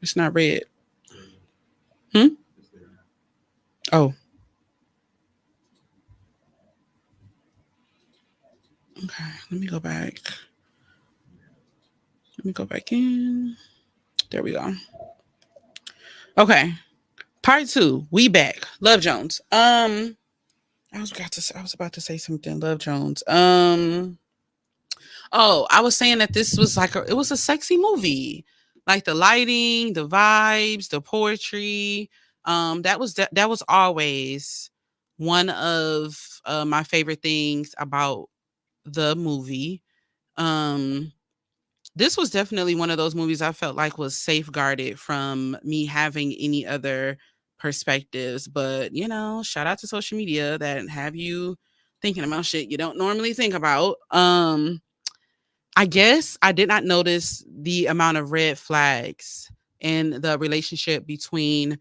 It's not red. Hmm? Oh, okay. Let me go back. Let me go back in. There we go. Okay. Part two. We back. Love Jones. I was about to say something. Love Jones. Oh, I was saying that this was like it was a sexy movie. Like the lighting, the vibes, the poetry. That was always one of my favorite things about the movie. Um this was definitely one of those movies I felt like was safeguarded from me having any other perspectives. But, shout out to social media that have you thinking about shit you don't normally think about. I guess I did not notice the amount of red flags in the relationship between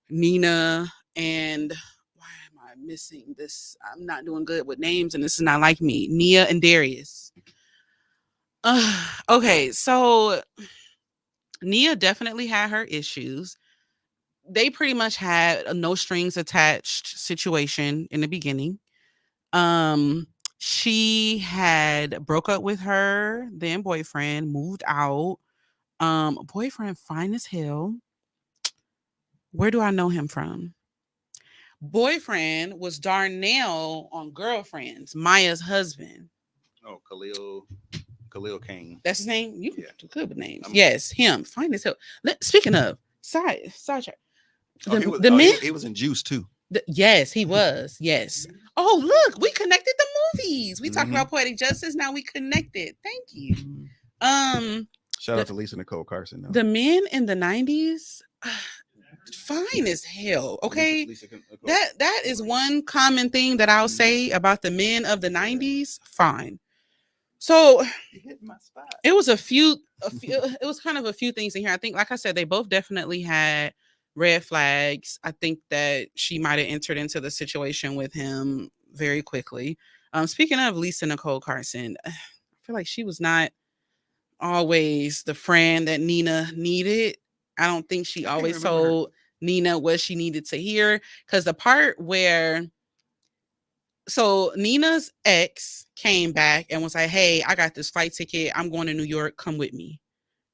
Nina and why am I missing this? I'm not doing good with names and this is not like me. Nia and Darius. Okay, so Nia definitely had her issues. They pretty much had a no strings attached situation in the beginning. Um, she had broke up with her then boyfriend, moved out. Boyfriend fine as hell. Where do I know him from? Boyfriend was Darnell on Girlfriends, Maya's husband. Oh, Khalil Kane. That's his name. You Yeah. do good with names. I'm, Yes, him. Fine as hell. Speaking of sidetrack, oh, he was. the Oh, men. he was in Juice too. Yes, he was. Yes. Oh, look, we connected the movies. We talked Hmm. about poetic justice. Now we connected. Thank you. Um, Shout out the to Lisa Nicole Carson though. the men in the '90s, fine as hell. Okay, Lisa Nicole. that is one common thing that I'll say about the men of the '90s. Fine. So You hit my spot. it was a few. It was kind of a few things in here. I think, like I said, they both definitely had red flags. I think that she might have entered into the situation with him very quickly. Speaking of Lisa Nicole Carson, I feel like she was not always the friend that Nina needed. I don't think she I can't always remember her. told Nina what she needed to hear. Because the part where Nina's ex came back and was like, "Hey, I got this flight ticket. I'm going to New York. Come with me."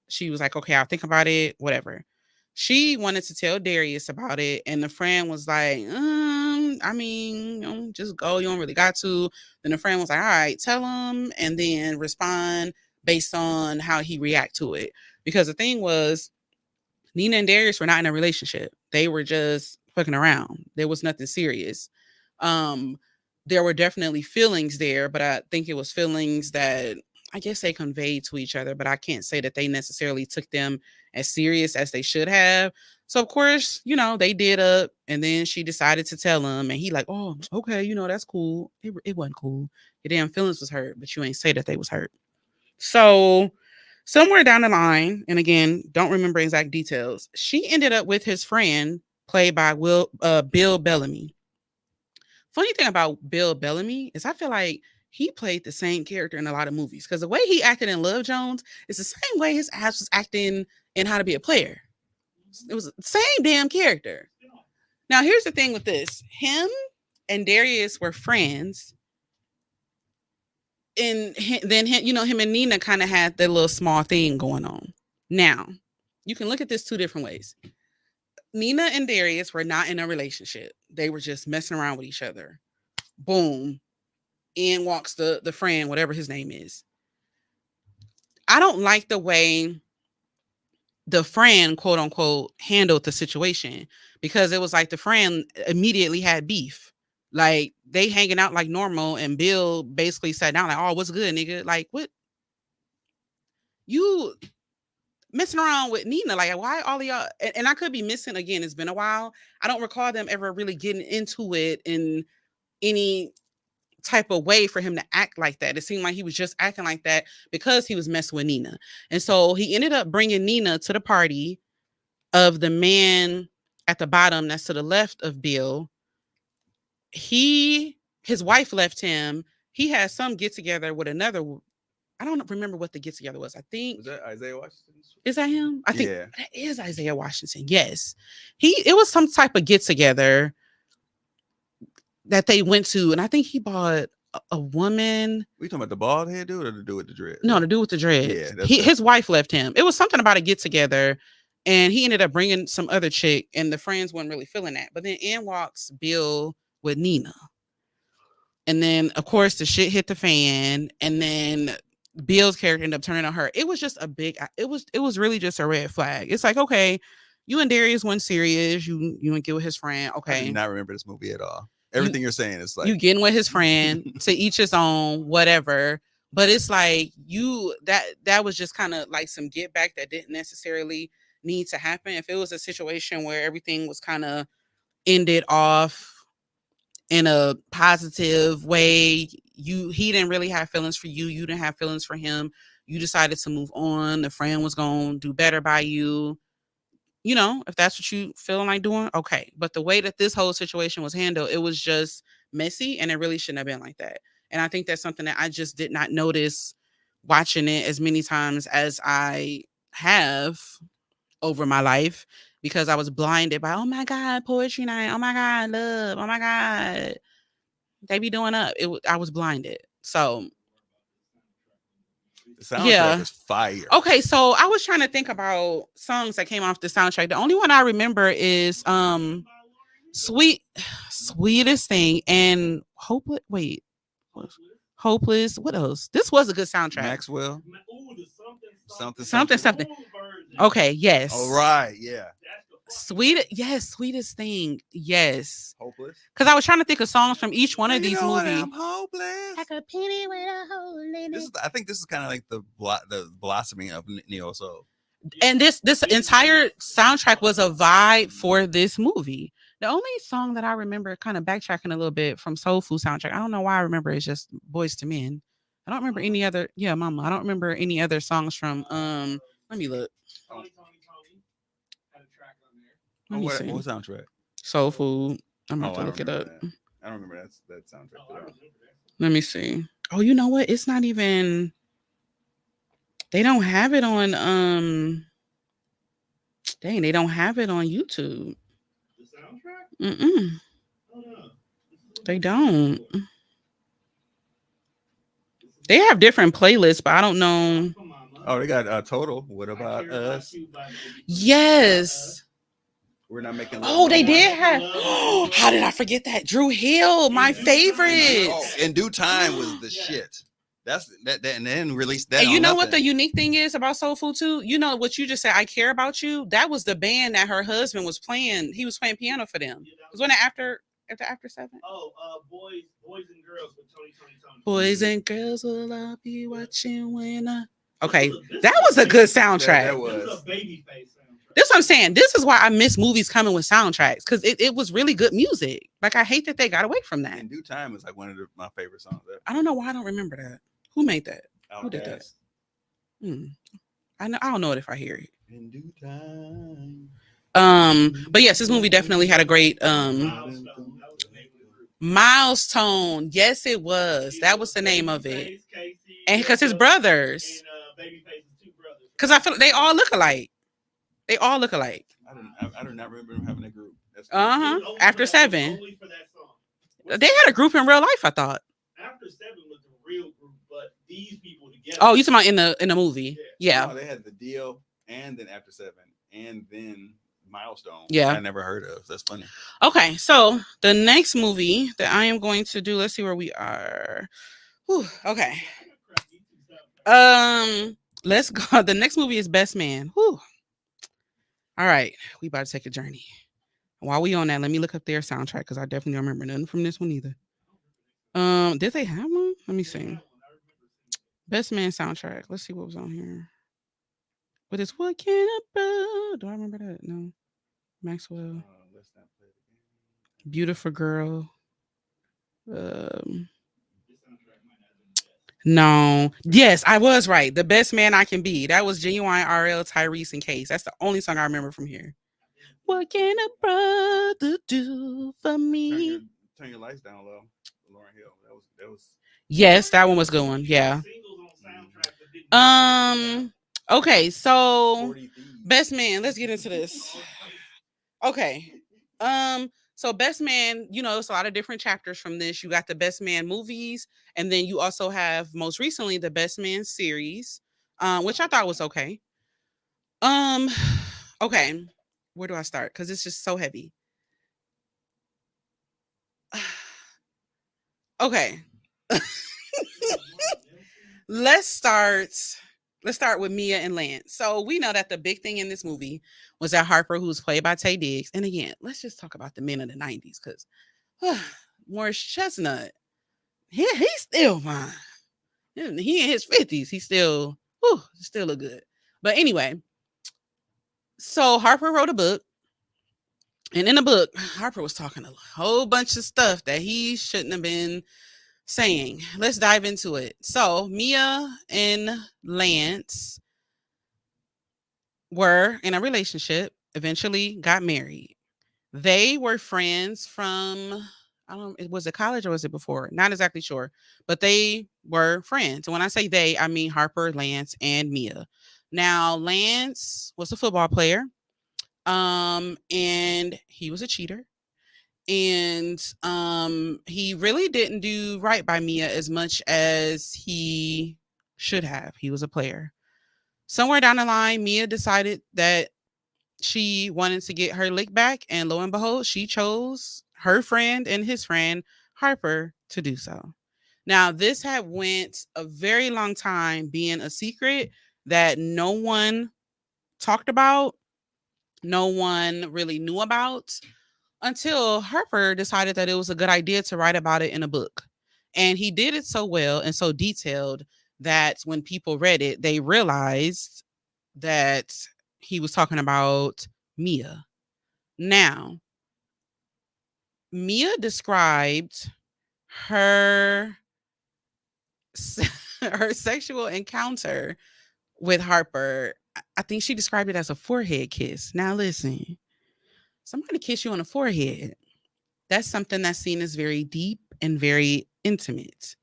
She was like, "Okay, I'll think about it, whatever." She wanted to tell Darius about it, and the friend was like, I mean, just go. You don't really got to. Then the friend was like, "All right, tell him," and then respond based on how he react to it. Because the thing was, Nina and Darius were not in a relationship. They were just fucking around. There was nothing serious. Um, there were definitely feelings there, but I think it was feelings that I guess they conveyed to each other, but I can't say that they necessarily took them as serious as they should have. So of course, they did up and then she decided to tell him and he like, "Oh, okay, that's cool." It wasn't cool. Your damn feelings was hurt, but you ain't say that they was hurt. So somewhere down the line, and again, don't remember exact details, she ended up with his friend, played by Bill Bellamy. Funny thing about Bill Bellamy is I feel like he played the same character in a lot of movies because the way he acted in Love Jones is the same way his ass was acting in How to Be a Player. It was the same damn character. Now, here's the thing with this: him and Darius were friends, and then him and Nina kind of had their little small thing going on. Now, you can look at this two different ways. Nina and Darius were not in a relationship. They were just messing around with each other. Boom. In walks the friend, whatever his name is. I don't like the way the friend, quote unquote, handled the situation because it was like the friend immediately had beef. Like they hanging out like normal, and Bill basically sat down like, "Oh, what's good, nigga? Like, what you messing around with Nina? Like, why all of y'all?" And I could be missing again. It's been a while. I don't recall them ever really getting into it in any type of way for him to act like that. It seemed like he was just acting like that because he was messing with Nina. And so he ended up bringing Nina to the party of the man at the bottom that's to the left of Bill. His wife left him. He had some get together with another I don't remember what the get together was. I think Was that Isaiah Washington? is that him? I think Yeah. that is Isaiah Washington. Yes, it was some type of get together that they went to, and I think he bought a woman. We talking about the bald head dude or the dude with the dread? No, to do with the dreads. Yeah, that's His wife left him. It was something about a get together, and he ended up bringing some other chick, and the friends weren't really feeling that. But then in walks Bill with Nina, and then of course the shit hit the fan, and then Bill's character ended up turning on her. It was just a big. It was really just a red flag. It's like, okay, you and Darius went serious. You and get with his friend. I Okay, do not remember this movie at all. Everything you're saying is like you getting with his friend, to each his own, whatever. But it's like that was just kind of like some get back that didn't necessarily need to happen. If it was a situation where everything was kind of ended off in a positive way, he didn't really have feelings for you, you didn't have feelings for him, you decided to move on, the friend was going to do better by you, you know, if that's what you feeling like doing, okay. But the way that this whole situation was handled, it was just messy, and it really shouldn't have been like that. And I think that's something that I just did not notice watching it as many times as I have over my life, because I was blinded by, oh my God, poetry night, oh my God, love, oh my God, they be doing up. I was blinded. So the soundtrack is fire. Okay, so I was trying to think about songs that came off the soundtrack. The only one I remember is Sweetest Thing and Hopeless. Wait, Hopeless. What else? This was a good soundtrack. Maxwell. Something. Okay, yes. All right, yeah. Sweetest Thing, yes. Hopeless. Because I was trying to think of songs from each one of these movies. I'm hopeless. Like a penny with a hole in it. I think this is kind of like the blossoming of neo soul. And this entire soundtrack was a vibe for this movie. The only song that I remember, kind of backtracking a little bit, from Soul Food soundtrack, I don't know why I remember, it's just Boys to Men. I don't remember any other. Yeah, Mama. I don't remember any other songs from. Let me look. Tony had a track on there. Let me see. What soundtrack? Soul Food. I'm about to look it up. That. I don't remember that soundtrack. Let me see. Oh, you know what? It's not even. They don't have it on. Dang, they don't have it on YouTube. The soundtrack? Mm-mm. Oh, no. They don't. They have different playlists, but I don't know. Oh, they got Total. What About Us? Yes. We're Not Making Love. Oh, they did have. Oh, how did I forget that? Drew Hill, my favorite. Oh, In Due Time was the shit. That's that, and then released that. And you know what the unique thing is about Soul Food too? You know what you just said, I Care About You? That was the band that her husband was playing. He was playing piano for them. Was when after 7? Oh, boys and girls with Tony. Boys and girls will all be watching when I. Okay, that was a good soundtrack. That was a Babyface soundtrack. That's what I'm saying. This is why I miss movies coming with soundtracks, because it was really good music. Like, I hate that they got away from that. In Due Time is like one of my favorite songs ever. I don't know why I don't remember that. Who made that? Outcast. Who did that? I don't know it if I hear it. In Due Time. But yes, this movie definitely had a great Milestone. Yes, it was. That was the name of it. And because his brothers. Because I feel like they all look alike. They all look alike. I do not remember them having a group. After 7. They had a group in real life, I thought. After 7 was the real group, but these people together. Oh, you talking about in the movie? Yeah. No, they had the deal, and then After 7, and then Milestone. Yeah. I never heard of. That's funny. Okay, so the next movie that I am going to do, let's see where we are. Whew, okay. Let's go. The next movie is Best Man. Whew. All right, we about to take a journey. While we on that, let me look up their soundtrack, because I definitely don't remember nothing from this one either. Did they have one? Let me see. Best Man soundtrack. Let's see what was on here. But it's What Can I Do? Do I remember that? No. Maxwell. Beautiful Girl. No. Yes, I was right. The Best Man I Can Be. That was Genuine, RL, Tyrese, and Case. That's the only song I remember from here. What can a brother do for me? Turn your lights down low. Lauryn Hill. That was. Yes, that one was good one. Yeah. Um. Okay. So, 40 Thieves. best man. Let's get into this. Okay. So best man, it's a lot of different chapters from this. You got the best man movies, and then you also have most recently the best man series, which I thought was okay. Um, okay. Where do I start? Because it's just so heavy. Okay. let's start let's start with Mia and Lance. So we know that the big thing in this movie was that Harper, who's played by Tay Diggs. And again, let's just talk about the men of the 90s because Morris Chestnut, he's still fine. He in his 50s. He's still look good. But anyway, so Harper wrote a book. And in the book, Harper was talking a whole bunch of stuff that he shouldn't have been saying. Let's dive into it. So Mia and Lance were in a relationship, eventually got married. They were friends from, I don't, was it college or was it before? Not exactly sure, but they were friends. And when I say they, I mean Harper, Lance, and Mia. Now, Lance was a football player, and he was a cheater. And he really didn't do right by Mia as much as he should have. He was a player. Somewhere down the line, Mia decided that she wanted to get her lick back, and lo and behold, she chose her friend and his friend Harper to do so. Now, this had went a very long time being a secret that no one talked about, no one really knew about, until Harper decided that it was a good idea to write about it in a book. And he did it so well and so detailed that when people read it, they realized that he was talking about Mia. Now, Mia described her her sexual encounter with Harper. I think she described it as a forehead kiss. Now listen, somebody kiss you on the forehead. That's something that's seen as very deep and very intimate.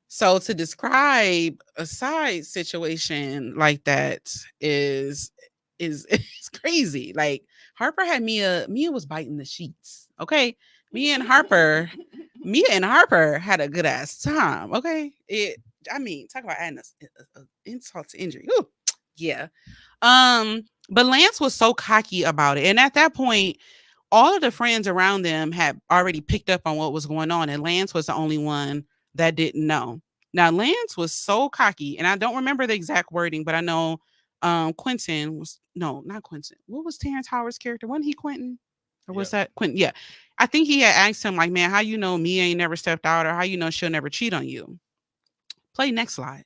So to describe a side situation like that is crazy. Like Harper had Mia was biting the sheets. Okay. Mia and Harper, Mia and Harper had a good ass time. Okay. Talk about adding a insult to injury. Ooh, yeah. But Lance was so cocky about it. And at that point, all of the friends around them had already picked up on what was going on, and Lance was the only one that didn't know. Now, Lance was so cocky, and I don't remember the exact wording, but I know Quentin was no, not Quentin. What was Terrence Howard's character? Wasn't he Quentin? Or was that Quentin? Yeah. I think he had asked him, like, man, how you know me ain't never stepped out, or how you know she'll never cheat on you? Play next slide.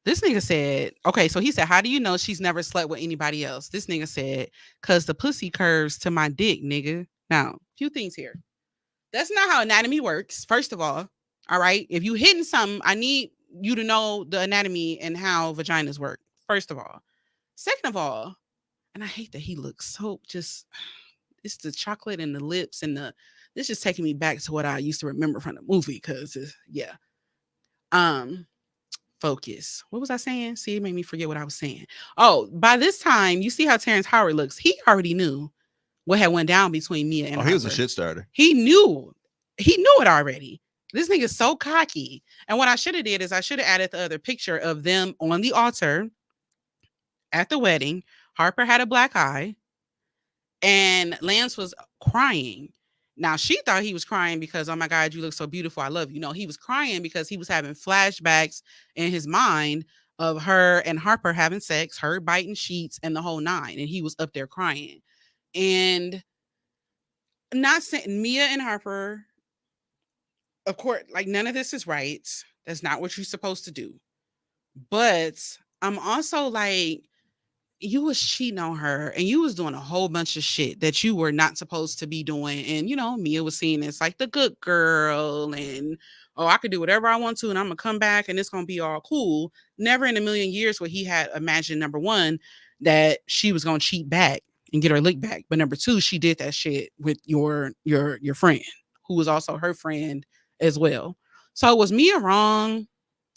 This nigga said, okay, so he said, how do you know she's never slept with anybody else? This nigga said, cause the pussy curves to my dick, nigga. Now, few things here. That's not how anatomy works, first of all right? If you hitting something, I need you to know the anatomy and how vaginas work, first of all. Second of all, and I hate that he looks so just, it's the chocolate and the lips and this just taking me back to what I used to remember from the movie, cause yeah. Focus. What was I saying? See, it made me forget what I was saying. Oh, by this time, you see how Terrence Howard looks. He already knew what had went down between Mia and Oh, Harper. he was a shit starter. He knew. He knew it already. This nigga's so cocky. And what I should have did is I should have added the other picture of them on the altar at the wedding. Harper had a black eye and Lance was crying. Now she thought he was crying because, oh my God, you look so beautiful. I love you. No, he was crying because he was having flashbacks in his mind of her and Harper having sex, her biting sheets and the whole nine. And he was up there crying. And not saying Mia and Harper, of course, like none of this is right. That's not what you're supposed to do. But I'm also like, you was cheating on her and you was doing a whole bunch of shit that you were not supposed to be doing. And, Mia was seeing this like the good girl and, oh, I could do whatever I want to and I'm going to come back and it's going to be all cool. Never in a million years would he had imagined, number one, that she was going to cheat back and get her lick back. But number two, she did that shit with your friend, who was also her friend as well. So was Mia wrong?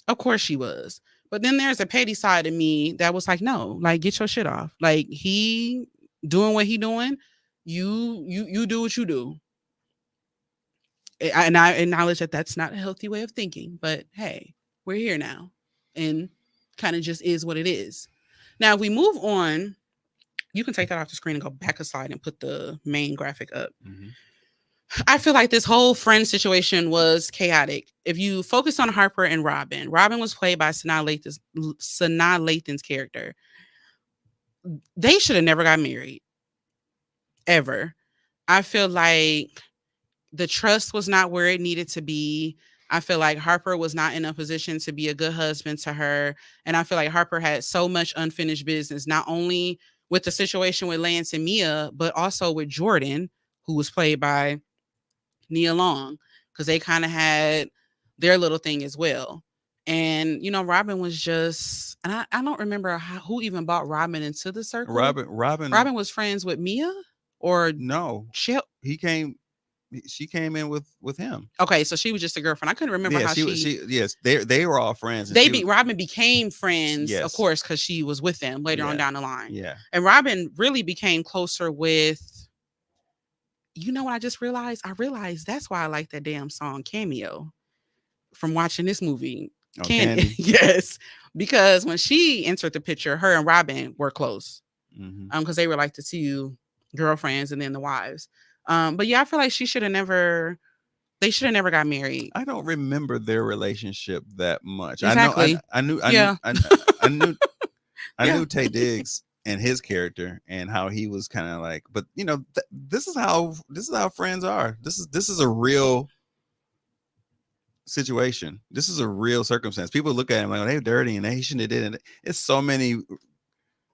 Of course she was. But then there's a petty side of me that was like, no, like get your shit off. Like he doing what he doing. You do what you do. And I acknowledge that that's not a healthy way of thinking, but hey, we're here now, and kind of just is what it is. Now, if we move on, you can take that off the screen and go back a slide and put the main graphic up. Mm-hmm. I feel like this whole friend situation was chaotic. If you focus on Harper and Robin, Robin was played by Sanaa Lathan's character. They should have never got married, ever. I feel like the trust was not where it needed to be. I feel like Harper was not in a position to be a good husband to her. And I feel like Harper had so much unfinished business, not only with the situation with Lance and Mia, but also with Jordan, who was played by Nia Long, because they kind of had their little thing as well. And, Robin was just, and I don't remember who even brought Robin into the circle. Robin was friends with Mia or no, she came in with him. Okay, so she was just a girlfriend. I couldn't remember how yes, they were all friends. Robin became friends, yes, of course, because she was with them later on down the line. Yeah. And Robin really became closer with, what I just realized? I realized that's why I like that damn song Cameo from watching this movie. Candy. Yes. Because when she entered the picture, her and Robin were close. Mm-hmm. Because they were like the two girlfriends and then the wives. But yeah, I feel like they should have never got married. I don't remember their relationship that much. Exactly. I knew Taye Diggs and his character and how he was kind of like, but this is how friends are. This is a real situation. This is a real circumstance. People look at him like, oh, they're dirty and they shouldn't have did it. It's so many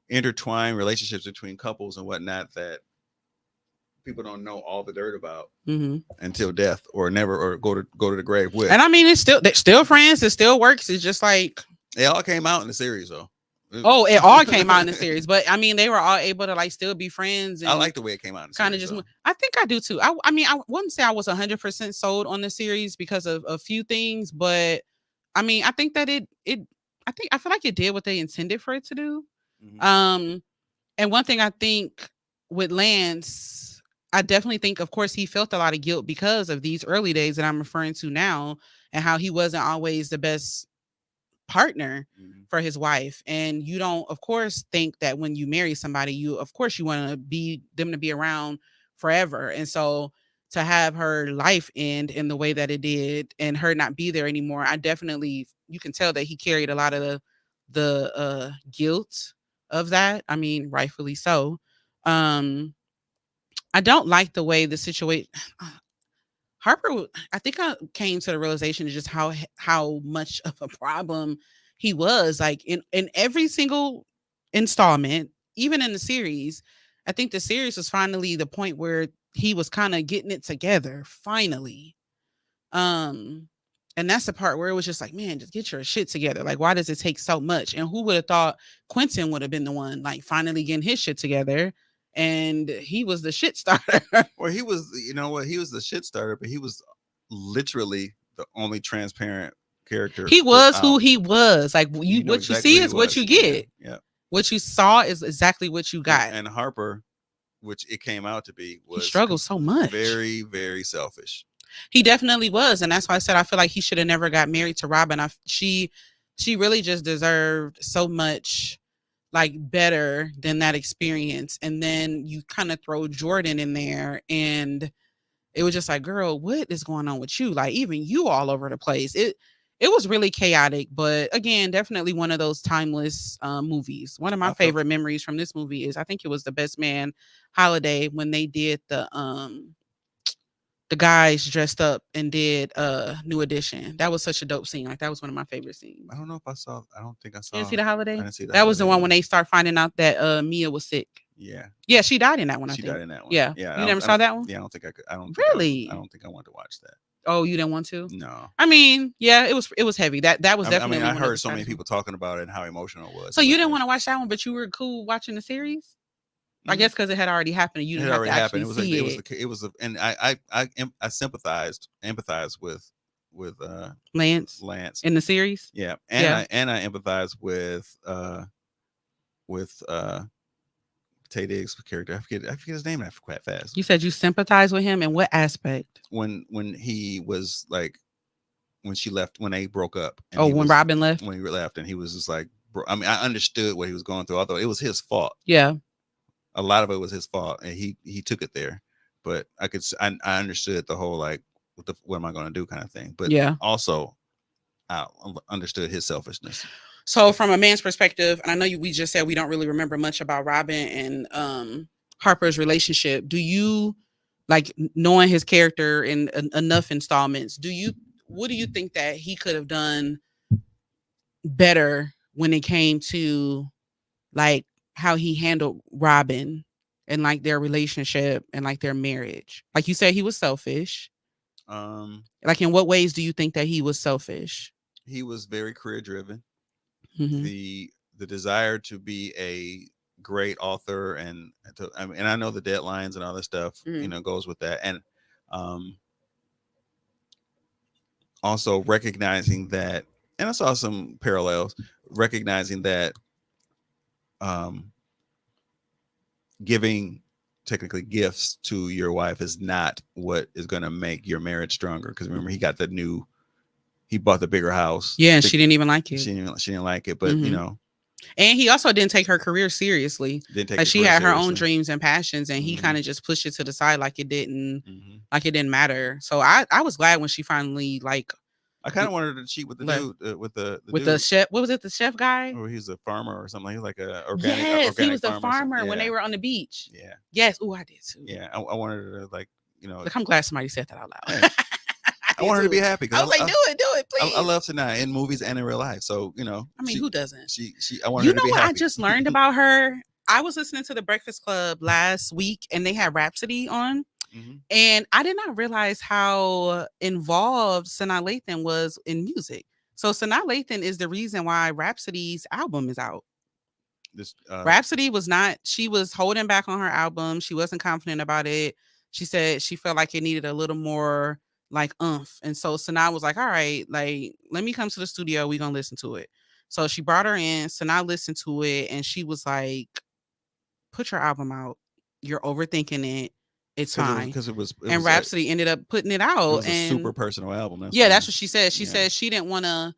intertwined relationships between couples and whatnot that people don't know all the dirt about until death or go to the grave with. And I mean, they're still friends. It still works. It's just like it all came out in the series, though. Oh, it all came out in the series, but I mean, they were all able to like still be friends. And I like the way it came out. Kind of just, I think I do too. I mean, I wouldn't say I was 100% sold on the series because of a few things, but I mean, I think that I feel like it did what they intended for it to do. Mm-hmm. And one thing I think with Lance, I definitely think, of course, he felt a lot of guilt because of these early days that I'm referring to now, and how he wasn't always the best partner for his wife. And you don't, of course, think that when you marry somebody, you want to be them to be around forever. And so to have her life end in the way that it did and her not be there anymore, you can tell that he carried a lot of the guilt of that. I mean, rightfully so. I don't like the way the situation. Harper, I think I came to the realization of just how much of a problem he was. Like in every single installment, even in the series, I think the series was finally the point where he was kind of getting it together. Finally, and that's the part where it was just like, man, just get your shit together. Like, why does it take so much? And who would have thought Quentin would have been the one like finally getting his shit together? And he was the shit starter. Well, he was, he was the shit starter, but he was literally the only transparent character. He was who he was. Like what you see is what you get. Yeah. What you saw is exactly what you got. And Harper, which it came out to be, he struggled so much. Very, very selfish. He definitely was. And that's why I said I feel like he should have never got married to Robin. She really just deserved so much like better than that experience. And then you kind of throw Jordan in there and it was just like, girl, what is going on with you? Like even you all over the place. It was really chaotic, but again, definitely one of those timeless movies. One of my favorite memories from this movie is I think it was The Best Man holiday when they did the guys dressed up and did New Edition. That was such a dope scene. Like that was one of my favorite scenes. I don't know if I saw. I don't think I saw. You didn't see the holiday? I didn't see that was the one when they start finding out that Mia was sick. Yeah. Yeah, she died in that one. She died in that one. Yeah. You never saw that one? Yeah, I don't think I could. I don't really. I don't think I want to watch that. Oh, you didn't want to? No. I mean, yeah, it was heavy. That was definitely. I heard so many people talking about it and how emotional it was. So you didn't want to watch that one, but you were cool watching the series. I guess because it had already happened. You didn't have to actually see it. And I empathized with Lance Lance. in the series. Yeah, Yeah. I empathize with Tay Diggs' character. I forget his name that quite fast. You said you sympathize with him in what aspect? When he was like when she left, when they broke up, and Oh, when Robin left. when he left, and he was just like, I mean, I understood what he was going through, although it was his fault. Yeah. A lot of it was his fault, and he took it there. But I understood the whole like what am I going to do kind of thing. But Yeah. also, I understood his selfishness. So from a man's perspective, and I know we just said we don't really remember much about Robin and Harper's relationship. Do you, like, knowing his character in enough installments, what do you think that he could have done better when it came to like how he handled Robin and like their relationship and like their marriage? Like you said, he was selfish. Like, in what ways do you think that he was selfish? He was very career driven. Mm-hmm. The desire to be a great author, and and I know the deadlines and all this stuff, goes with that, and also recognizing that, and I saw some parallels, recognizing that giving technically gifts to your wife is not what is going to make your marriage stronger. Because remember, he bought the bigger house. Yeah, and she didn't even like it. She didn't like it, but and he also didn't take her career seriously. Like, she had her own dreams and passions, and he kind of just pushed it to the side like it didn't matter. So I was glad when she finally, like, I kind of wanted her to cheat with the dude, with the dude. Chef. What was it? The chef guy? Or he's a farmer or something. He was like a organic. Yes, organic, he was the farmer when they were on the beach. Yeah. Yes. Oh, I did too. Yeah, I wanted her to, like, Like, I'm glad somebody said that out loud. I want her to be happy. I was like, do it, please. I love Sanaa in movies and in real life. So, I mean, who doesn't? I want her to be happy. You know what I just learned about her? I was listening to the Breakfast Club last week, and they had Rhapsody on. Mm-hmm. And I did not realize how involved Sanaa Lathan was in music. So Sanaa Lathan is the reason why Rhapsody's album is out. Rhapsody was not, she was holding back on her album. She wasn't confident about it. She said she felt like it needed a little more like oomph. And so Sanaa was like, all right, like, let me come to the studio. We're going to listen to it. So she brought her in. Sanaa listened to it, and she was like, put your album out. You're overthinking it. It's fine. Because it was and Rhapsody ended up putting it out. It was a super personal album. That's what she said. She said she didn't want to.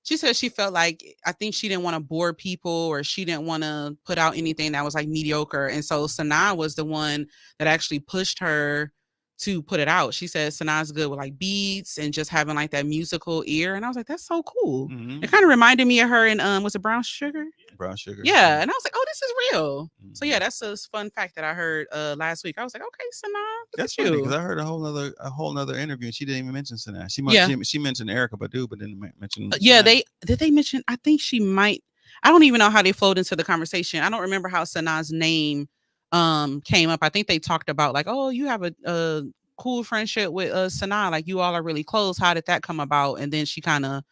She said she felt like, I think she didn't want to bore people, or she didn't want to put out anything that was like mediocre. And so Sanaa was the one that actually pushed her to put it out. She said Sanaa's good with like beats and just having like that musical ear. And I was like, that's so cool. Mm-hmm. It kind of reminded me of her in was it Brown Sugar? Brown Sugar. Yeah. And I was like, oh, this is real. Mm-hmm. So yeah, that's a fun fact that I heard last week. I was like, okay, Sanaa, that's funny, because I heard a whole nother interview, and she didn't even mention Sanaa. She mentioned Erykah Badu, but didn't mention they mention, I think she might, I don't even know how they flowed into the conversation. I don't remember how Sanaa's name came up. I think they talked about like, oh, you have a cool friendship with Sanaa, like you all are really close. How did that come about? And then she kind of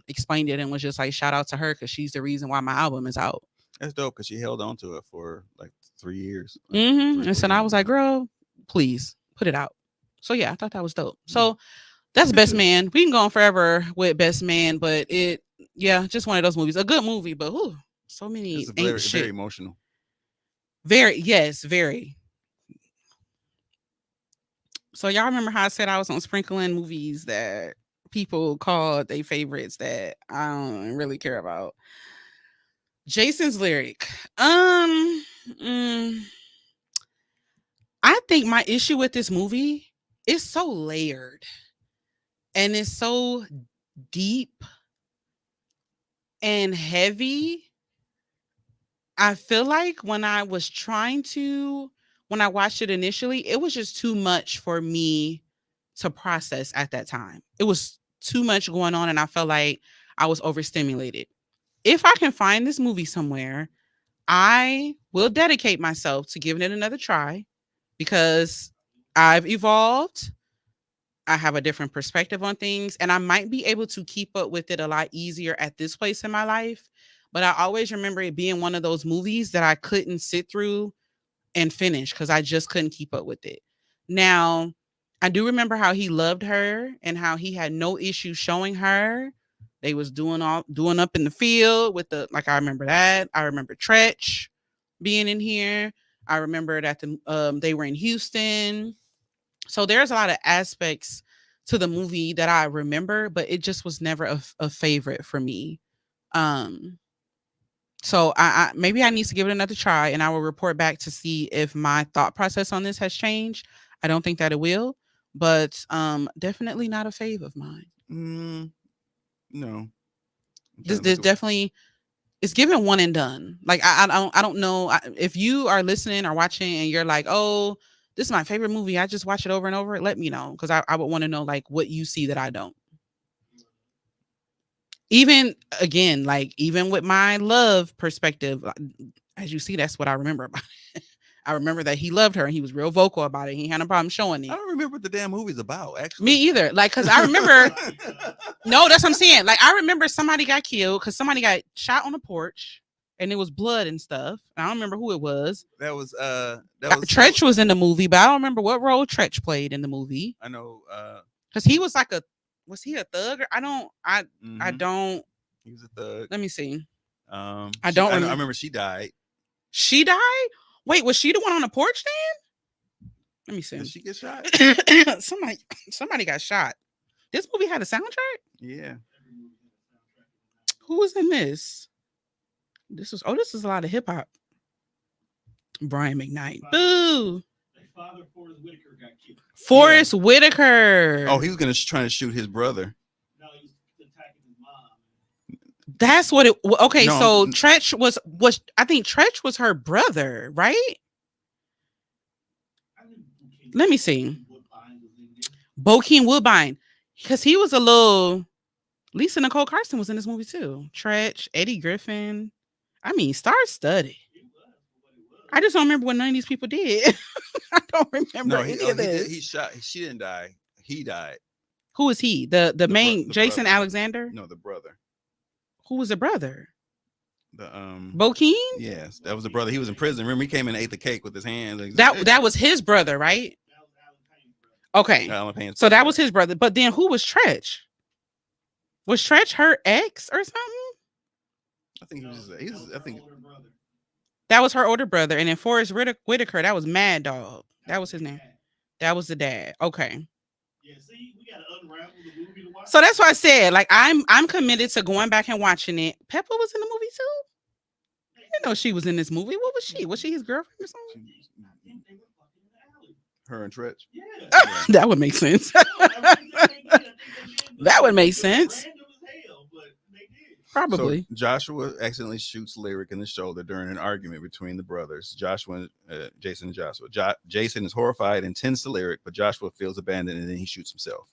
explained it and was just like, shout out to her, because she's the reason why my album is out. That's dope, because she held on to it for like 3 years. Like, and Sanaa was like, girl, please put it out. So yeah, I thought that was dope. So that's Best Man. We can go on forever with Best Man, but just one of those movies. A good movie, but so many. It's very emotional. Very. So y'all remember how I said I was on sprinkling movies that people called their favorites that I don't really care about? Jason's Lyric. I think my issue with this movie is so layered, and it's so deep and heavy. I feel like when I watched it initially, it was just too much for me to process at that time. It was too much going on, and I felt like I was overstimulated. If I can find this movie somewhere, I will dedicate myself to giving it another try, because I've evolved. I have a different perspective on things, and I might be able to keep up with it a lot easier at this place in my life. But I always remember it being one of those movies that I couldn't sit through and finish because I just couldn't keep up with it. Now, I do remember how he loved her and how he had no issue showing her. They was doing up in the field with the like. I remember that. I remember Tretch being in here. I remember that they were in Houston. So there's a lot of aspects to the movie that I remember, but it just was never a favorite for me. Um, so I maybe I need to give it another try, and I will report back to see if my thought process on this has changed. I don't think that it will, but definitely not a fave of mine. No. I'm This trying to think of- definitely it's given one and done. Like I don't know if you are listening or watching and you're like, oh, this is my favorite movie. I just watch it over and over. Let me know because I would want to know like what you see that I don't. Even again, like even with my love perspective, as you see, that's what I remember about it. I remember that he loved her and he was real vocal about it. He had no problem showing I it. don't remember what the damn movie's about. Actually, Me either. Like, cause I remember. No, that's what I'm saying. Like, I remember somebody got killed because somebody got shot on the porch, and it was blood and stuff. I don't remember who it was. that was Tretch was in the movie, but I don't remember what role Tretch played in the movie. I know. Because he was like was he a thug? Or, I don't. He was a thug. Let me see. I don't remember. I remember she died. She died? Wait, was she the one on the porch then? Let me see. Did she get shot? somebody got shot. This movie had a soundtrack? Yeah. Who was in this? This is a lot of hip hop. Brian McKnight. Boo. Father Forrest Whitaker got killed. Forrest Whitaker. Oh, he was trying to shoot his brother. No, he was attacking his mom. That's what it. Okay, No, so Tretch was I think Tretch was her brother, right? Let me see. Bokeem Woodbine, because he was a little. Lisa Nicole Carson was in this movie too. Tretch, Eddie Griffin. I mean, star-studded. I just don't remember what none of these people did. I don't remember any of this. He shot. She didn't die. He died. Who was he? The main Jason brother. Alexander? No, the brother. Who was the brother? The Bokeem? Yes, that was the brother. He was in prison. Remember, he came in and ate the cake with his hands. That was his brother, right? Okay. So that was his brother. But then who was Tretch? Was Tretch her ex or something? I think he was. I think that was her older brother. And then Forrest Whitaker, that was Mad Dog. That was his name. That was the dad. Okay. Yeah, see, we gotta unravel the movie to watch. So that's why I said, like, I'm committed to going back and watching it. Peppa was in the movie too. I didn't know she was in this movie. What was she? Was she his girlfriend or something? Her and Tretch. Yeah. That would make sense. That would make sense. Probably. So Joshua accidentally shoots Lyric in the shoulder during an argument between the brothers, Joshua, Jason and Joshua. Jason is horrified and tends to Lyric, but Joshua feels abandoned and then he shoots himself.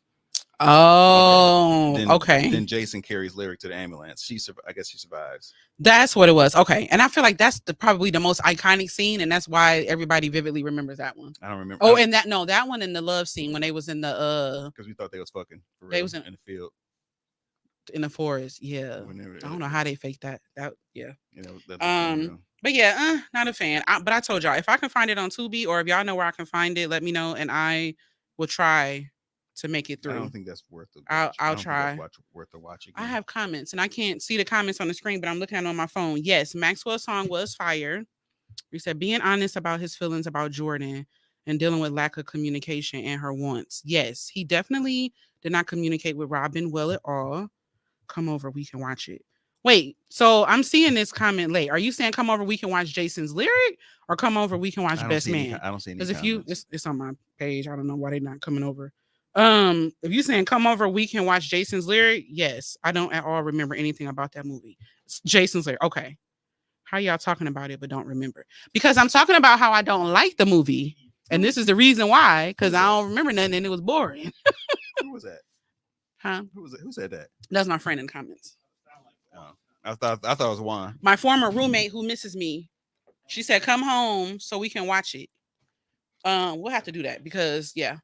Oh, okay. Then Jason carries Lyric to the ambulance. I guess she survives. That's what it was. Okay. And I feel like that's probably the most iconic scene, and that's why everybody vividly remembers that one. I don't remember. Oh, and that one in the love scene when they was in the because we thought they was fucking for real, they was in the field. In the forest, yeah. I don't know how they faked that. Yeah. But yeah, not a fan. But I told y'all, if I can find it on Tubi, or if y'all know where I can find it, let me know, and I will try to make it through. I don't think that's worth it. I'll try. Worth the watch again. I have comments, and I can't see the comments on the screen, but I'm looking at it on my phone. Yes, Maxwell's song was fire. He said, being honest about his feelings about Jordan and dealing with lack of communication and her wants. Yes, he definitely did not communicate with Robin well at all. Come over, we can watch it. Wait, so I'm seeing this comment late. Are you saying come over, we can watch Jason's Lyric, or come over, we can watch Best Man? I don't see any. Because if it's on my page, I don't know why they're not coming over. If you're saying come over, we can watch Jason's Lyric. Yes, I don't at all remember anything about that movie. It's Jason's Lyric. Okay, how y'all talking about it but don't remember? Because I'm talking about how I don't like the movie, and this is the reason why. Because I don't remember nothing, and it was boring. Who was that? Huh? Who said that? That's my friend in the comments. Oh, I thought it was Juan. My former roommate who misses me. She said, "Come home so we can watch it." We'll have to do that because yeah.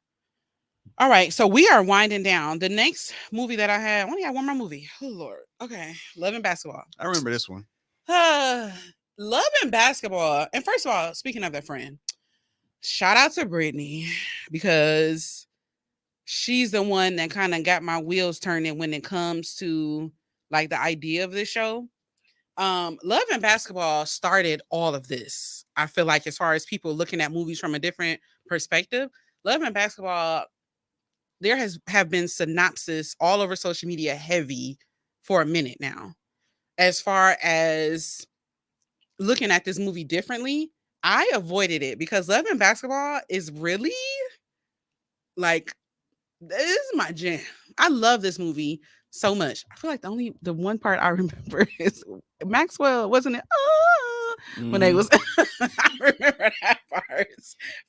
All right, so we are winding down. The next movie that I had, I only had one more movie. Oh Lord. Okay, Love and Basketball. I remember this one. Love and Basketball. And first of all, speaking of that friend, shout out to Brittany because she's the one that kind of got my wheels turning when it comes to like the idea of this show. Love and Basketball started all of this. I feel like as far as people looking at movies from a different perspective, Love and Basketball, there has have been synopsis all over social media heavy for a minute now. As far as looking at this movie differently, I avoided it because Love and Basketball is really like this is my jam. I love this movie so much. I feel like the one part I remember is Maxwell, wasn't it? Oh, when they was I remember that part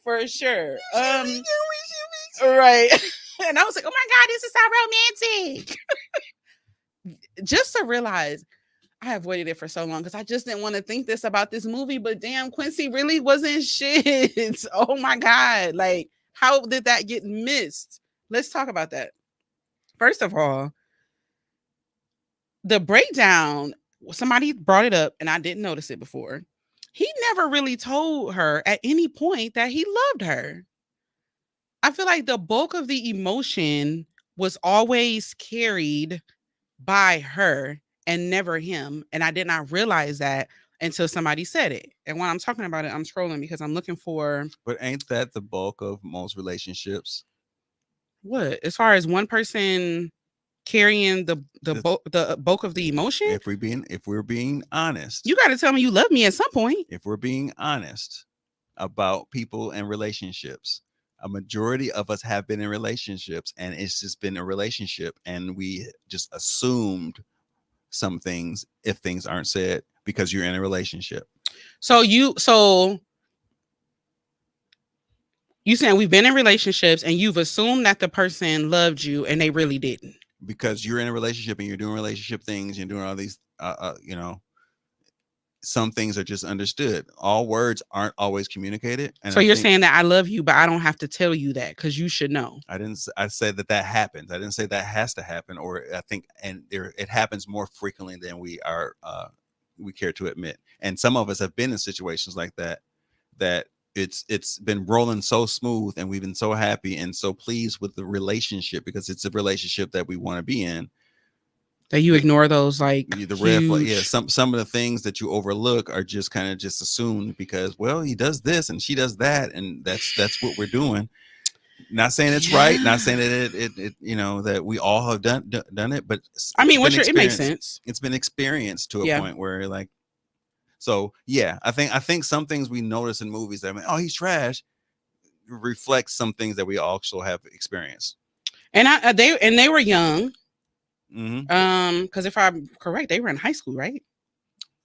for sure. Right. And I was like, oh my God, this is so romantic. Just to realize I avoided it for so long because I just didn't want to think this about this movie. But damn, Quincy really wasn't shit. Oh my God. Like, how did that get missed? Let's talk about that. First of all, the breakdown, somebody brought it up and I didn't notice it before. He never really told her at any point that he loved her. I feel like the bulk of the emotion was always carried by her and never him. And I did not realize that until somebody said it. And when I'm talking about it, I'm scrolling because I'm looking for But ain't that the bulk of most relationships? what? As far as one person carrying the bulk of the emotion, If we're being honest, you got to tell me you love me at some point. if we're being honest about people and relationships, a majority of us have been in relationships and it's just been a relationship and we just assumed some things if things aren't said because you're in a relationship. So you saying we've been in relationships and you've assumed that the person loved you and they really didn't. Because you're in a relationship and you're doing relationship things, you're doing all these some things are just understood. All words aren't always communicated. And so you're saying that I love you, but I don't have to tell you that because you should know. I said that happens. I didn't say that has to happen, or I think, and it happens more frequently than we care to admit. And some of us have been in situations like that, that it's been rolling so smooth and we've been so happy and so pleased with the relationship because it's a relationship that we want to be in. That you ignore those like the red flag. Yeah, some of the things that you overlook are just kind of just assumed because, well, he does this and she does that, and that's what we're doing. Not saying it's right, not saying that it that we all have done it, but I mean, it makes sense. It's been experienced to a point where like, so yeah, I think some things we notice in movies that oh, he's trash, reflects some things that we also have experienced. And they were young. Mm-hmm. Because if I'm correct, they were in high school, right?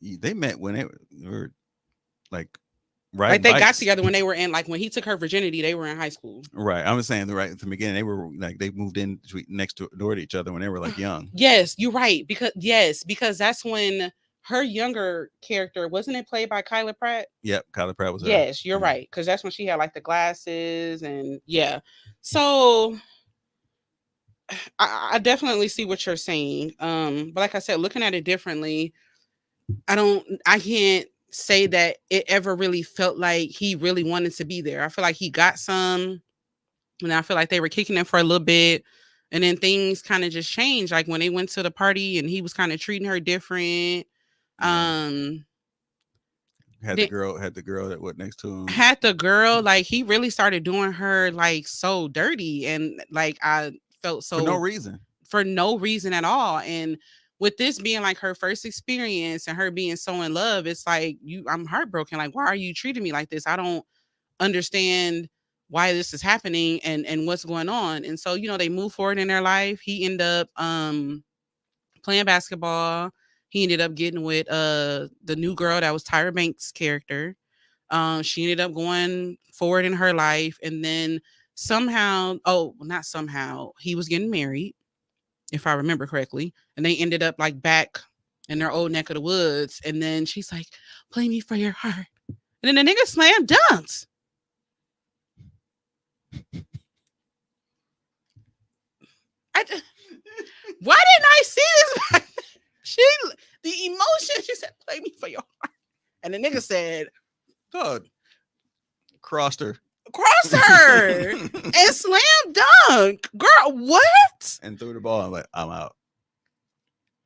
They met when they were like right. Like they got together when they were in like when he took her virginity, they were in high school. Right. I'm saying right at the beginning, they were like they moved in next door to each other when they were like young. Yes, you're right. Because that's when her younger character, wasn't it played by Kyla Pratt? Yep, Kyla Pratt was. Yes, you're right. Because that's when she had like the glasses and yeah. So I definitely see what you're saying. But like I said, looking at it differently, I can't say that it ever really felt like he really wanted to be there. I feel like he got some, and I feel like they were kicking it for a little bit, and then things kind of just changed. Like when they went to the party and he was kind of treating her different. Had the girl that went next to him. Had the girl, like he really started doing her like so dirty, and like I felt so for no reason at all. And with this being like her first experience and her being so in love, it's like I'm heartbroken. Like, why are you treating me like this? I don't understand why this is happening and what's going on. And so, they move forward in their life. He ended up playing basketball. He ended up getting with the new girl that was Tyra Banks' character. She ended up going forward in her life, and then not somehow, he was getting married, if I remember correctly, and they ended up like back in their old neck of the woods. And then she's like, "Play me for your heart," and then the nigga slam dunks. Why didn't I see this? The emotion. She said, "Play me for your heart," and the nigga said, "God," crossed her. cross her and slam dunk. Girl, what? And threw the ball. I'm like, I'm out.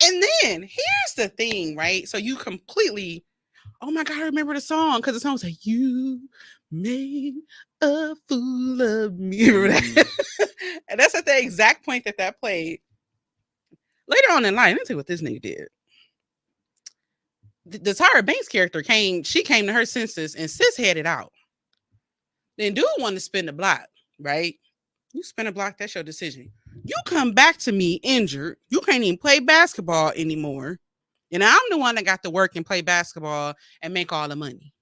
And then here's the thing, right? So you completely, oh my God, I remember the song because the song was like, "You made a fool of me." Remember that? And that's at the exact point that played. Later on in life, let me tell you what this nigga did. The Tyra Banks character came to her senses and sis headed out. Then dude wanted to spin the block, right? You spin a block, that's your decision. You come back to me injured. You can't even play basketball anymore. And I'm the one that got to work and play basketball and make all the money.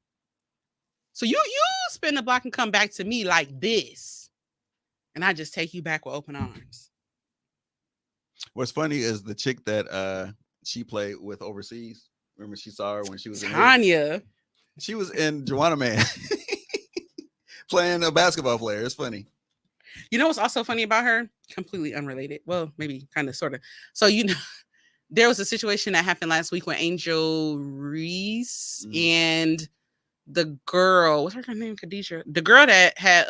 So you spin the block and come back to me like this. And I just take you back with open arms. What's funny is the chick that she played with overseas. Remember, she saw her when she was in Tanya. She was in Joanna Man playing a basketball player. It's funny. You know what's also funny about her? Completely unrelated. Well, maybe kind of sort of. So there was a situation that happened last week with Angel Reese and the girl. What's her name? Khadijah. The girl that had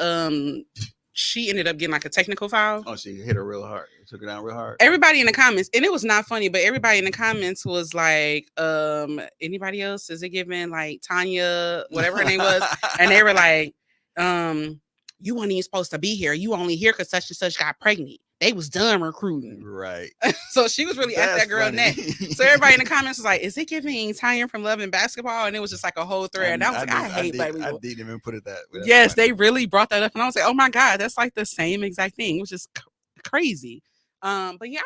she ended up getting like a technical foul. Oh, she hit her real hard. Took her down real hard. Everybody in the comments, and it was not funny, but everybody in the comments was like, anybody else? Is it giving like Tanya, whatever her name was? And they were like, you weren't even supposed to be here. You only here because such and such got pregnant. They was done recruiting. Right. So she was really at that girl neck. So everybody in the comments was like, is it giving Tanya from Love and Basketball? And it was just like a whole thread. And I was like, I hate black people. I didn't even put it that way. Yes, they really brought that up. And I was like, oh my God, that's like the same exact thing, which is crazy. But yeah,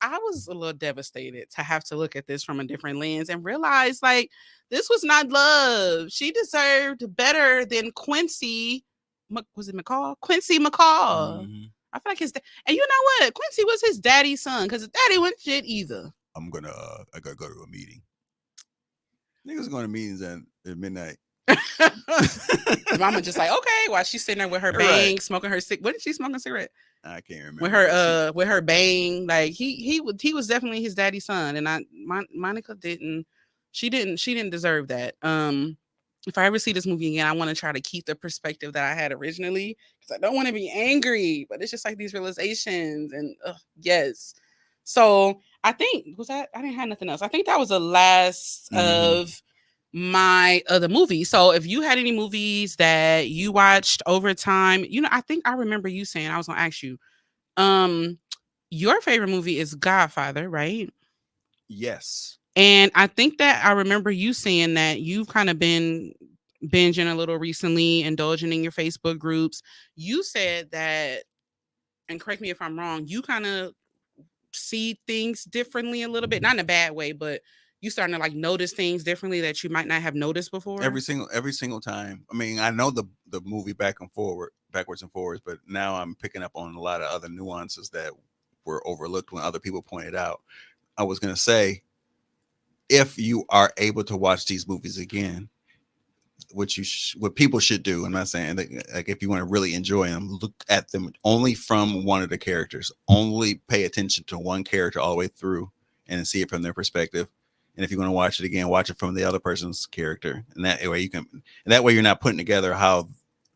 I was a little devastated to have to look at this from a different lens and realize like this was not love. She deserved better than Quincy. Was it McCall? Quincy McCall. Mm-hmm. I feel like and you know what? Quincy was his daddy's son because his daddy wasn't shit either. I gotta go to a meeting. Niggas going to meetings at midnight. Mama just like, okay, while she's sitting there with her bang, smoking her what did she smoke a cigarette? I can't remember. With her bang, like he was definitely his daddy's son, and Monica didn't deserve that. If I ever see this movie again, I want to try to keep the perspective that I had originally because I don't want to be angry, but it's just like these realizations and yes. So I think I didn't have nothing else. I think that was the last of my other movies. So if you had any movies that you watched over time, I think I remember you saying, I was gonna ask you, your favorite movie is Godfather, right? Yes. And I think that I remember you saying that you've kind of been binging a little recently, indulging in your Facebook groups. You said that, and correct me if I'm wrong, you kind of see things differently a little bit, not in a bad way, but you starting to like notice things differently that you might not have noticed before. Every single time. I mean, I know the movie backwards and forwards, but now I'm picking up on a lot of other nuances that were overlooked when other people pointed out. I was going to say, if you are able to watch these movies again, what people should do, I'm not saying that, like, if you want to really enjoy them, look at them only from one of the characters, only pay attention to one character all the way through and see it from their perspective. And if you want to watch it again, watch it from the other person's character. And that way you're not putting together how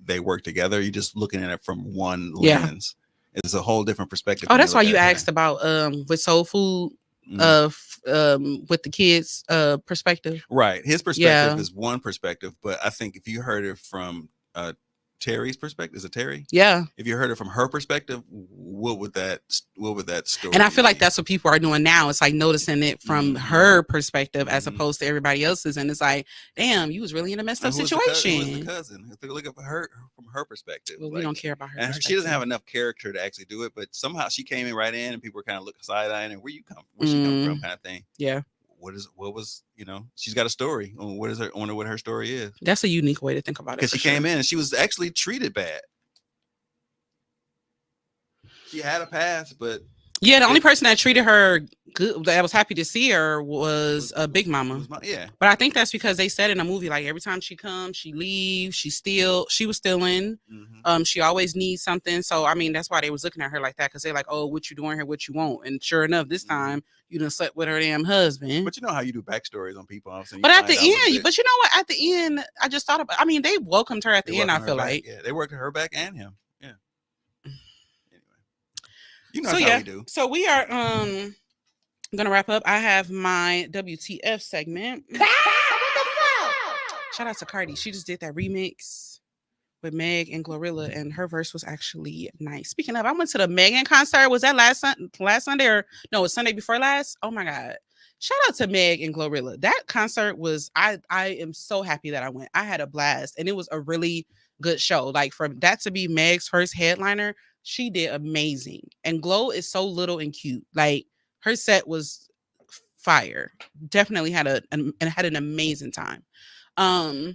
they work together. You're just looking at it from one lens. It's a whole different perspective. Oh, that's why you asked about with Soul Food. With the kids' perspective, right? His perspective is one perspective, but I think if you heard it from Terry's perspective, is it Terry? Yeah. If you heard it from her perspective, what would that story? And I feel like that's what people are doing now. It's like noticing it from her perspective as opposed to everybody else's, and it's like, damn, you was really in a messed up situation. Who was the cousin? Look at her from her perspective. Well, we don't care about her. And she doesn't have enough character to actually do it, but somehow she came in right in, and people were kind of looking side-eyeing, and where she come from, kind of thing. Yeah. What was she's got a story. I wonder what her story is. That's a unique way to think about it. Because she came in and she was actually treated bad. She had a past, but Yeah, the only It person that treated her good, that was happy to see her, was a Big Mama. yeah. But I think that's because they said in the movie, like every time she comes, she leaves. She was stealing. Hmm. She always needs something. So I mean, that's why they was looking at her like that, because they're like, oh, what you doing here? What you want? And sure enough, this Hmm. time you done slept with her damn husband. But you know how you do backstories on people. All of a sudden, you But at the find out a little end, bit. but you know what? At the end, I just thought about. I mean, they welcomed her at They the end. I welcome her feel back. like. Yeah, they worked her back and him. Yeah. Anyway, you know So that's how yeah. we do. So we are gonna wrap up. I have my WTF segment. Shout out to Cardi. She just did that remix with Meg and Glorilla, and her verse was actually nice. Speaking of, I went to the Megan concert. Was that last Sunday, or no? It was Sunday before last. Oh my god! Shout out to Meg and Glorilla. That concert was. I am so happy that I went. I had a blast, and it was a really good show. Like for that to be Meg's first headliner, she did amazing. And Glow is so little and cute. Like her set was fire. Definitely had an amazing time. Um,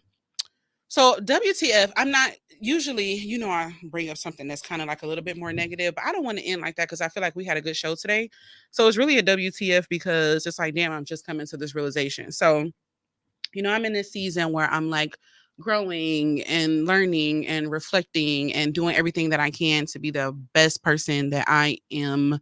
so WTF, I'm not usually, I bring up something that's kind of like a little bit more negative, but I don't want to end like that because I feel like we had a good show today. So it's really a WTF because it's like, damn, I'm just coming to this realization. So, I'm in this season where I'm like growing and learning and reflecting and doing everything that I can to be the best person that I am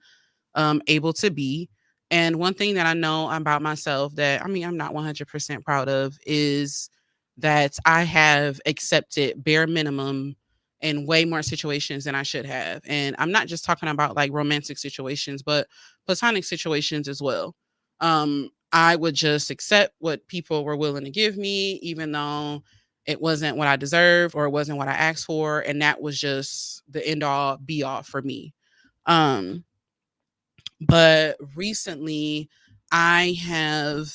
able to be. And one thing that I know about myself that I'm not 100% proud of is that I have accepted bare minimum in way more situations than I should have. And I'm not just talking about like romantic situations, but platonic situations as well. I would just accept what people were willing to give me, even though it wasn't what I deserved or it wasn't what I asked for. And that was just the end all be all for me. Um, but recently, I have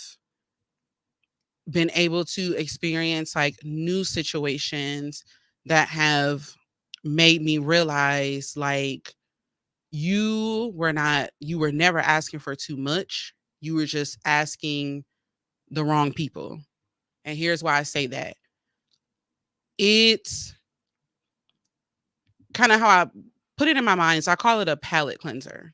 been able to experience like new situations that have made me realize like you were never asking for too much. You were just asking the wrong people. And here's why I say that. It's kind of how I put it in my mind. So I call it a palate cleanser.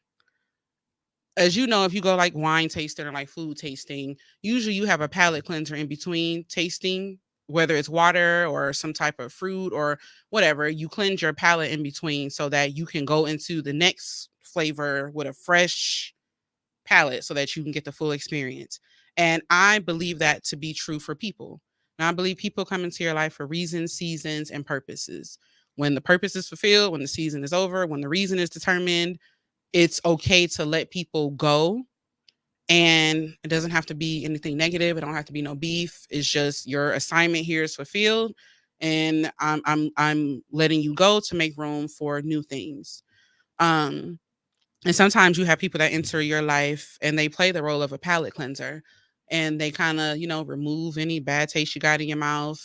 As you know, if you go like wine tasting or like food tasting, usually you have a palate cleanser in between tasting, whether it's water or some type of fruit or whatever. You cleanse your palate in between so that you can go into the next flavor with a fresh palate so that you can get the full experience. And I believe that to be true for people. And I believe people come into your life for reasons, seasons, and purposes. When the purpose is fulfilled, when the season is over, when the reason is determined, it's okay to let people go, and it doesn't have to be anything negative. It don't have to be no beef. It's just your assignment here is fulfilled, and I'm letting you go to make room for new things. Um, and sometimes you have people that enter your life and they play the role of a palate cleanser, and they kind of, remove any bad taste you got in your mouth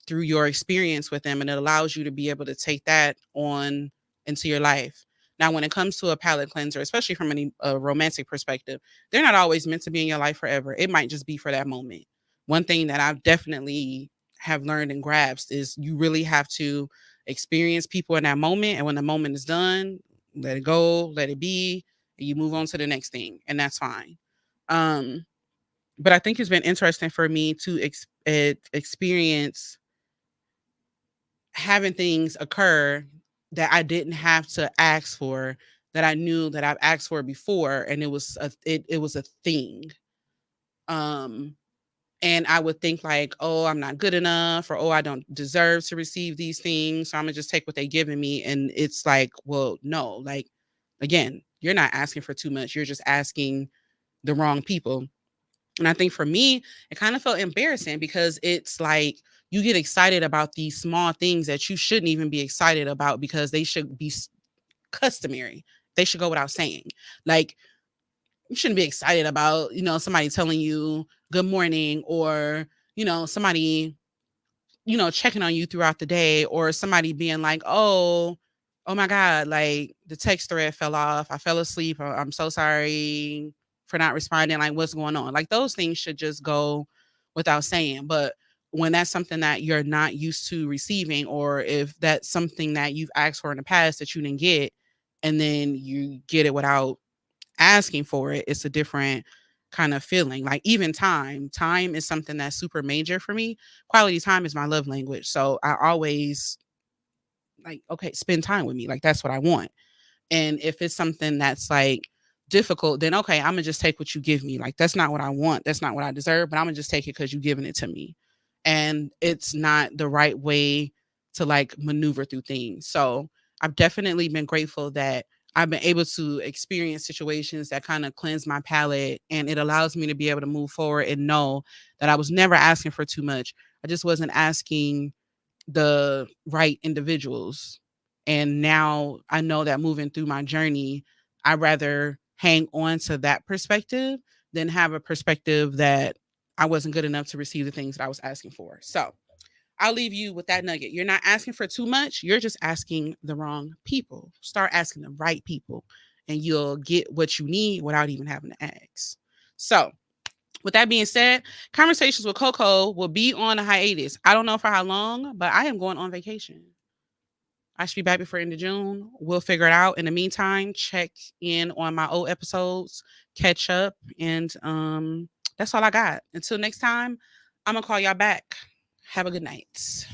through your experience with them. And it allows you to be able to take that on into your life. Now, when it comes to a palate cleanser, especially from a romantic perspective, they're not always meant to be in your life forever. It might just be for that moment. One thing that I've definitely have learned and grasped is you really have to experience people in that moment. And when the moment is done, let it go, let it be, and you move on to the next thing, and that's fine. Um, but I think it's been interesting for me to experience having things occur that I didn't have to ask for, that I knew that I've asked for before, and it was a thing. Um, and I would think like, oh, I'm not good enough, or oh, I don't deserve to receive these things, so I'm gonna just take what they giving me. And it's like, well, no, like again, you're not asking for too much. You're just asking the wrong people. And I think for me, it kind of felt embarrassing because it's like you get excited about these small things that you shouldn't even be excited about because they should be customary. They should go without saying. Like you shouldn't be excited about, somebody telling you good morning, or, somebody, checking on you throughout the day, or somebody being like, oh my God, like the text thread fell off. I fell asleep. I'm so sorry for not responding. Like, what's going on? Like, those things should just go without saying. But when that's something that you're not used to receiving, or if that's something that you've asked for in the past that you didn't get, and then you get it without asking for it, it's a different kind of feeling. Like even time is something that's super major for me. Quality time is my love language. So I always like, okay, spend time with me. Like that's what I want. And if it's something that's like difficult, then okay, I'm gonna just take what you give me. Like that's not what I want. That's not what I deserve, but I'm gonna just take it because you're giving it to me. And it's not the right way to like maneuver through things. So I've definitely been grateful that I've been able to experience situations that kind of cleanse my palate, and it allows me to be able to move forward and know that I was never asking for too much. I just wasn't asking the right individuals. And now I know that moving through my journey, I rather hang on to that perspective than have a perspective that I wasn't good enough to receive the things that I was asking for. So I'll leave you with that nugget. You're not asking for too much. You're just asking the wrong people. Start asking the right people, and you'll get what you need without even having to ask. So with that being said, conversations with Coco will be on a hiatus. I don't know for how long, but I am going on vacation. I should be back before end of June. We'll figure it out. In the meantime, check in on my old episodes, catch up, and that's all I got. Until next time, I'm gonna call y'all back. Have a good night.